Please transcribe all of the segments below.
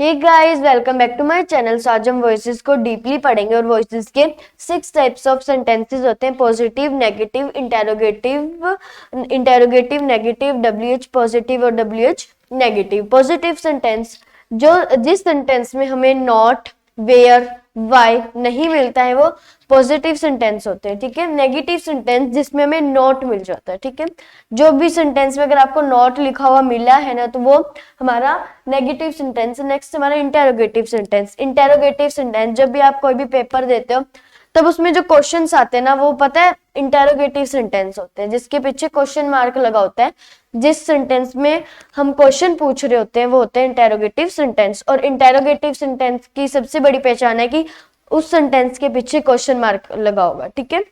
Hey guys, welcome back to my channel. So आज हम voices को डीपली पढ़ेंगे और वॉइसेस के 6 टाइप्स ऑफ सेंटेंसेस होते हैं। Positive, negative, interrogative, negative, WH positive और डब्ल्यूएच नेगेटिव। पॉजिटिव सेंटेंस जो जिस सेंटेंस में हमें नॉट, वेयर, वाई नहीं मिलता है वो पॉजिटिव सेंटेंस होते हैं। ठीक है। नेगेटिव सेंटेंस जिसमें हमें नॉट मिल जाता है। ठीक है। जो भी सेंटेंस में अगर आपको नॉट लिखा हुआ मिला है ना तो वो हमारा नेगेटिव सेंटेंस। नेक्स्ट हमारा इंटेरोगेटिव सेंटेंस। इंटेरोगेटिव सेंटेंस जब भी आप कोई भी पेपर देते हो तब उसमें जो क्वेश्चंस आते हैं ना वो पता है इंटेरोगेटिव सेंटेंस होते हैं, जिसके पीछे क्वेश्चन मार्क लगा होता है। जिस सेंटेंस में हम क्वेश्चन पूछ रहे होते हैं वो होते हैं इंटेरोगेटिव सेंटेंस। और इंटेरोगेटिव सेंटेंस की सबसे बड़ी पहचान है कि उस सेंटेंस के पीछे क्वेश्चन मार्क लगा होगा। ठीक है।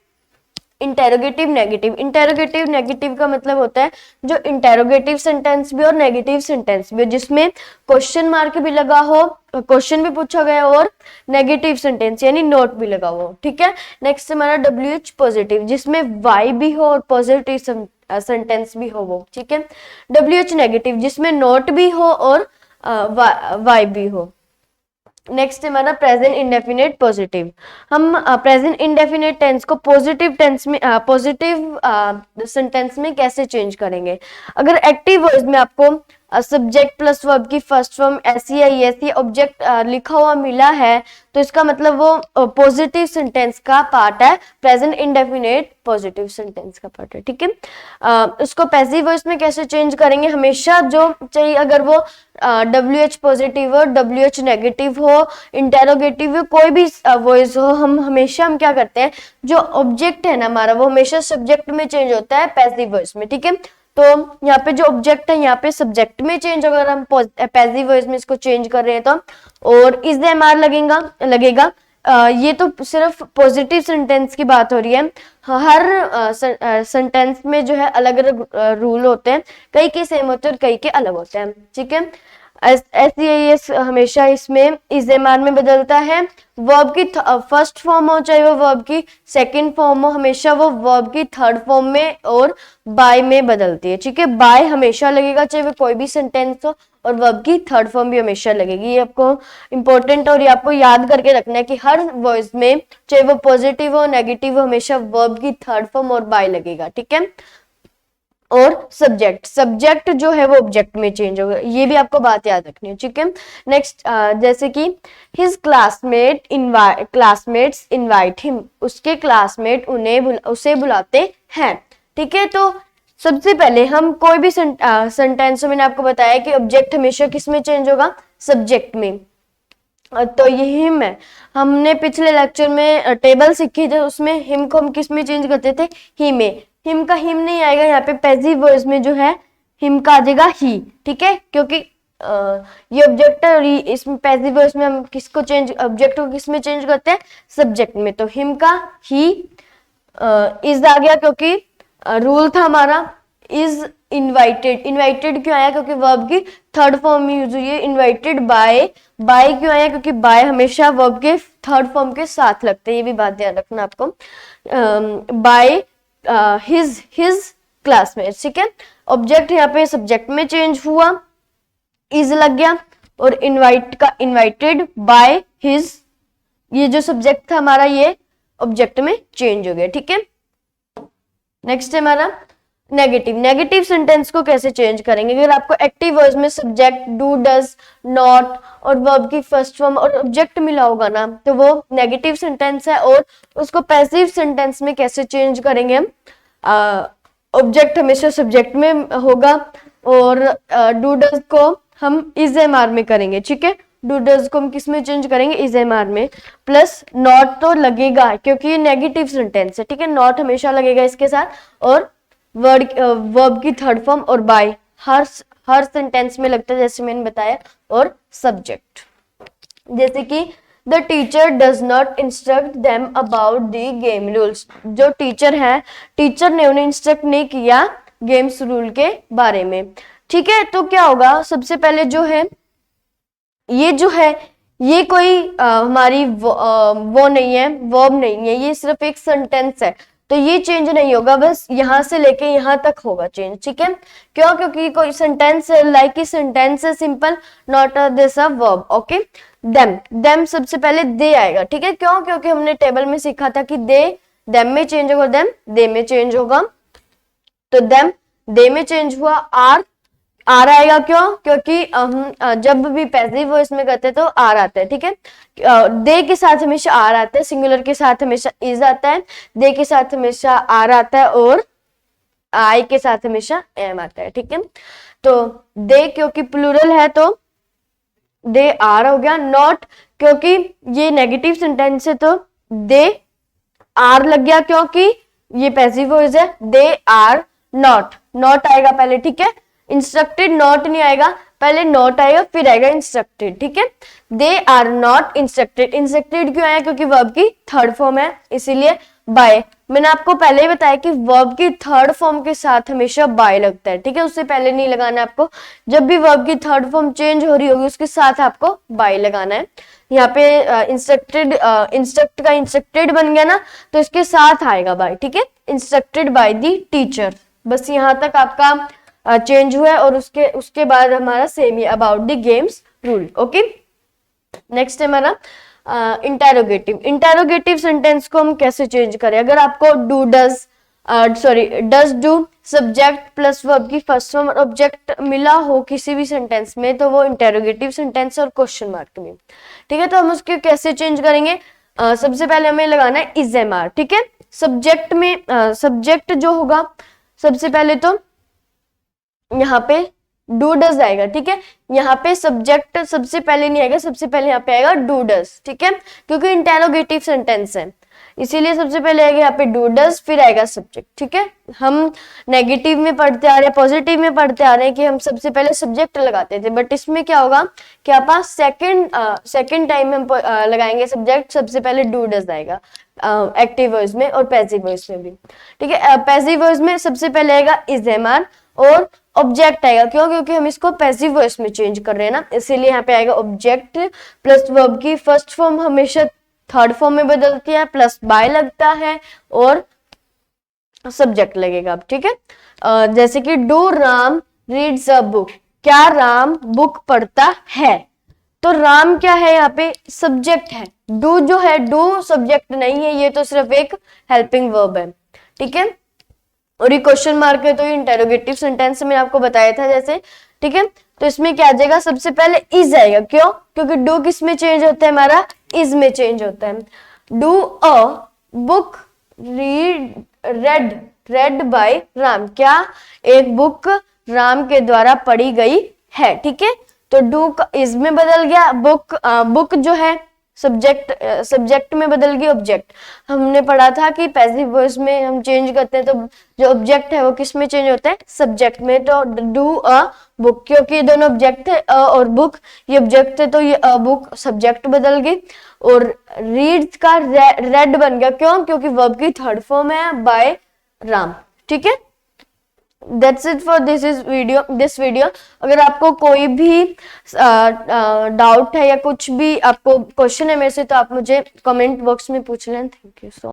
Interrogative, negative. इंटेरोगेटिव नेगेटिव का मतलब होता है जो इंटेरोगेटिव सेंटेंस भी और नेगेटिव सेंटेंस भी जिसमें क्वेश्चन मार्क भी लगा हो, क्वेश्चन भी पूछा गया और नेगेटिव सेंटेंस यानी नोट भी लगा हो। ठीक है। नेक्स्ट हमारा डब्ल्यूएच पॉजिटिव, जिसमें वाई भी हो और पॉजिटिव सेंटेंस भी हो वो। ठीक है। डब्ल्यूएच नेगेटिव, जिसमें नोट भी हो और वाई भी हो। नेक्स्ट हमारा प्रेजेंट इंडेफिनिट पॉजिटिव। हम प्रेजेंट इंडेफिनिट टेंस को पॉजिटिव टेंस में पॉजिटिव सेंटेंस में कैसे चेंज करेंगे। अगर एक्टिव वॉइस में आपको सब्जेक्ट प्लस वर्ब की फर्स्ट फॉर्म ऐसी या ऐसी ऑब्जेक्ट लिखा हुआ मिला है तो इसका मतलब वो पॉजिटिव सेंटेंस का पार्ट है, प्रेजेंट इंडेफिनिट पॉजिटिव सेंटेंस का पार्ट है। ठीक है। उसको पैसिव वॉइस में कैसे चेंज करेंगे, हमेशा जो चाहिए अगर वो डब्ल्यूएच पॉजिटिव हो, डब्ल्यूएच नेगेटिव हो, इंटेरोगेटिव हो, कोई भी वॉइस हो, हम क्या करते हैं जो ऑब्जेक्ट है ना हमारा वो हमेशा सब्जेक्ट में चेंज होता है पैसिव वॉइस में। ठीक है। तो यहाँ पे जो ऑब्जेक्ट है यहाँ पे सब्जेक्ट में चेंज, अगर हम पैसिव वॉइस में इसको चेंज कर रहे हैं तो और इज एम आर लगेगा। ये तो सिर्फ पॉजिटिव सेंटेंस की बात हो रही है। हर सेंटेंस में जो है अलग अलग रूल होते हैं, कई के सेम होते हैं और कई के अलग होते हैं। ठीक है। एस हमेशा इसमें इज एम आर में बदलता है। वर्ब की फर्स्ट फॉर्म हो चाहे वो वर्ब की सेकंड फॉर्म हो, हमेशा वो वर्ब की थर्ड फॉर्म में और बाय में बदलती है। ठीक है। बाय हमेशा लगेगा चाहे वो कोई भी सेंटेंस हो और वर्ब की थर्ड फॉर्म भी हमेशा लगेगी। ये आपको इंपॉर्टेंट और ये आपको याद करके रखना है कि हर वॉइस में चाहे वो पॉजिटिव हो नेगेटिव हो हमेशा वर्ब की थर्ड फॉर्म और बाय लगेगा। ठीक है। और सब्जेक्ट जो है वो ऑब्जेक्ट में चेंज होगा, ये भी आपको बात याद रखनी है। ठीक है। नेक्स्ट जैसे कि हिज क्लासमेट्स इनवाइट हिम, उसके क्लासमेट उसे बुलाते हैं। ठीक है। तो सबसे पहले हम कोई भी सेंटेंस, मैंने आपको बताया कि ऑब्जेक्ट हमेशा किस में चेंज होगा, सब्जेक्ट में। तो ये हिम है, हमने पिछले लेक्चर में टेबल सीखी थी उसमें हिम को हम किस में चेंज करते थे, ही में। हिम का हिम नहीं आएगा, यहाँ पे पैसिव वॉइस में जो है हिम का आ जाएगा ही। ठीक है। क्योंकि ये ऑब्जेक्ट है और इसमें पैसिव वॉइस में हम किसको चेंज, ऑब्जेक्ट को किस में चेंज करते हैं, सब्जेक्ट में। तो हिम का ही इज आ गया क्योंकि रूल था हमारा इज इनवाइटेड क्यों आया, क्योंकि वर्ब की थर्ड फॉर्म में यूज हुई है। इनवाइटेड बाय क्यों आया, क्योंकि बाय हमेशा वर्ब के थर्ड फॉर्म के साथ लगते हैं, ये भी बात ध्यान रखना आपको। By his classmates. ठीक है। ऑब्जेक्ट यहाँ पे सब्जेक्ट में चेंज हुआ, इज लग गया और इनवाइट का इनवाइटेड बाय हिज, ये जो सब्जेक्ट था हमारा ये ऑब्जेक्ट में चेंज हो गया। ठीक है। नेक्स्ट है हमारा नेगेटिव सेंटेंस को कैसे चेंज करेंगे। अगर आपको एक्टिव वॉइस में सब्जेक्ट डू डज नॉट और वर्ब की फर्स्ट फॉर्म और ऑब्जेक्ट मिला होगा ना तो वो नेगेटिव सेंटेंस है। और उसको पैसिव सेंटेंस में कैसे चेंज करेंगे हम, ऑब्जेक्ट हमेशा सब्जेक्ट में होगा और डू डज को हम इज एम आर में करेंगे। ठीक है। डू डज को हम किस में चेंज करेंगे, इज एम आर में। प्लस नॉट तो लगेगा क्योंकि ये नेगेटिव सेंटेंस है। ठीक है। नॉट हमेशा लगेगा इसके साथ और वर्ब की थर्ड फॉर्म और बाय हर सेंटेंस में लगता है जैसे मैंने बताया। और सब्जेक्ट जैसे कि the teacher does not instruct them about the game rules, जो टीचर है टीचर ने उन्हें इंस्ट्रक्ट नहीं किया गेम्स रूल के बारे में। ठीक है। तो क्या होगा, सबसे पहले जो है ये कोई हमारी वो नहीं है, वर्ब नहीं है, ये सिर्फ एक सेंटेंस है। तो ये चेंज नहीं होगा, बस यहां से लेके यहां तक होगा चेंज, ठीक है। क्यों? क्योंकि कोई सेंटेंस लाइक की सेंटेंस है simple, not this a verb, okay. Them सबसे पहले दे आएगा, ठीक है। क्यों? क्योंकि हमने टेबल में सीखा था कि देम में चेंज होगा, देम दे में चेंज होगा, तो देम दे में चेंज हुआ। आर आएगा, क्यों? क्योंकि हम जब भी पैसिव वॉइस में करते हैं तो आर आता है, ठीक है। दे के साथ हमेशा आर आता है, सिंगुलर के साथ हमेशा इज आता है, दे के साथ हमेशा आर आता है, और आई के साथ हमेशा एम आता है, ठीक है। तो दे क्योंकि प्लूरल है तो दे आर हो गया। नॉट क्योंकि ये नेगेटिव सेंटेंस है तो दे आर लग गया, क्योंकि ये पैसिव वॉइस है। दे आर नॉट आएगा पहले, ठीक है। इंस्ट्रक्टेड नॉट नहीं आएगा, पहले नॉट आएगा फिर आएगा इंस्ट्रक्टेड, ठीक है। They are not instructed. Instructed क्यों आया? क्योंकि वर्ब की थर्ड फॉर्म है, इसीलिए बाय। मैंने आपको पहले ही बताया कि वर्ब की थर्ड फॉर्म के साथ हमेशा बाय लगता है, ठीक है। उससे पहले नहीं लगाना है आपको। जब भी वर्ब की थर्ड फॉर्म चेंज हो रही होगी उसके साथ आपको बाय लगाना है। यहाँ पे इंस्ट्रक्ट का इंस्ट्रक्टेड बन गया ना, तो इसके साथ आएगा बाय, ठीक है। इंस्ट्रक्टेड बाय दी टीचर, बस यहाँ तक आपका चेंज हुआ है, और उसके बाद हमारा same he about the games rule, okay. Next है हमारा इंटेरोगेटिव। इंटेरोगेटिव सेंटेंस को हम कैसे चेंज करें? अगर आपको does do subject plus verb की फर्स्ट फॉर्म और ऑब्जेक्ट मिला हो किसी भी सेंटेंस में, तो वो इंटेरोगेटिव सेंटेंस और क्वेश्चन मार्क में, ठीक है। तो हम उसके कैसे चेंज करेंगे? सबसे पहले हमें लगाना है इज एम आर, ठीक है। सब्जेक्ट में सब्जेक्ट जो होगा सबसे पहले तो यहाँ पे डू डज आएगा, ठीक है। यहाँ पे सब्जेक्ट सबसे पहले नहीं आएगा, सबसे पहले यहाँ पे आएगा डू डज, ठीक है। क्योंकि इंटेरोगेटिव सेंटेंस है इसीलिए सबसे पहले आएगा यहाँ पे डू डज, फिर आएगा सब्जेक्ट, ठीक है। हम नेगेटिव में पढ़ते आ रहे हैं, पॉजिटिव में पढ़ते आ रहे हैं कि हम सबसे पहले सब्जेक्ट लगाते थे, बट इसमें क्या होगा कि आप सेकंड टाइम में हम लगाएंगे सब्जेक्ट, सबसे पहले डू डज आएगा एक्टिव वॉइस में और पैसिव वॉइस में भी, ठीक है। पैसिव वॉइस में सबसे पहले आएगा इज एम आर और ऑब्जेक्ट आएगा। क्यों? क्योंकि हम इसको पैसिव वॉइस में चेंज कर रहे हैं ना, इसीलिए यहाँ पे आएगा ऑब्जेक्ट प्लस वर्ब की फर्स्ट फॉर्म हमेशा थर्ड फॉर्म में बदलती है, प्लस बाय लगता है और सब्जेक्ट लगेगा, ठीक है। जैसे कि do Ram reads a book, क्या राम बुक पढ़ता है? तो राम क्या है? यहाँ पे सब्जेक्ट है। डू जो है, डू सब्जेक्ट नहीं है, ये तो सिर्फ एक हेल्पिंग वर्ब है, ठीक है। और ये क्वेश्चन मार्क है तो ये इंटेरोगेटिव सेंटेंस में आपको बताया था जैसे, ठीक है। तो इसमें क्या आ जाएगा? सबसे पहले इज आएगा। क्यों? क्योंकि डू किस में चेंज होता है? हमारा इज में चेंज होता है। Do a book read by Ram, क्या एक बुक राम के द्वारा पढ़ी गई है, ठीक है। तो डू इज में बदल गया, बुक जो है सब्जेक्ट में बदल गई ऑब्जेक्ट। हमने पढ़ा था कि पैसिव वॉइस में हम चेंज करते हैं तो जो ऑब्जेक्ट है वो किस में चेंज होता है? सब्जेक्ट में। तो डू अ बुक, क्योंकि ये दोनों ऑब्जेक्ट है, अ और बुक, ये ऑब्जेक्ट है तो ये अ बुक सब्जेक्ट बदल गई। और रीड का रेड बन गया। क्यों? क्योंकि वर्ब की थर्ड फॉर्म है बाय राम, ठीक है। That's it for this video. अगर आपको कोई भी डाउट है या कुछ भी आपको क्वेश्चन है मेरे से, तो आप मुझे कमेंट बॉक्स में पूछ लें। Thank you so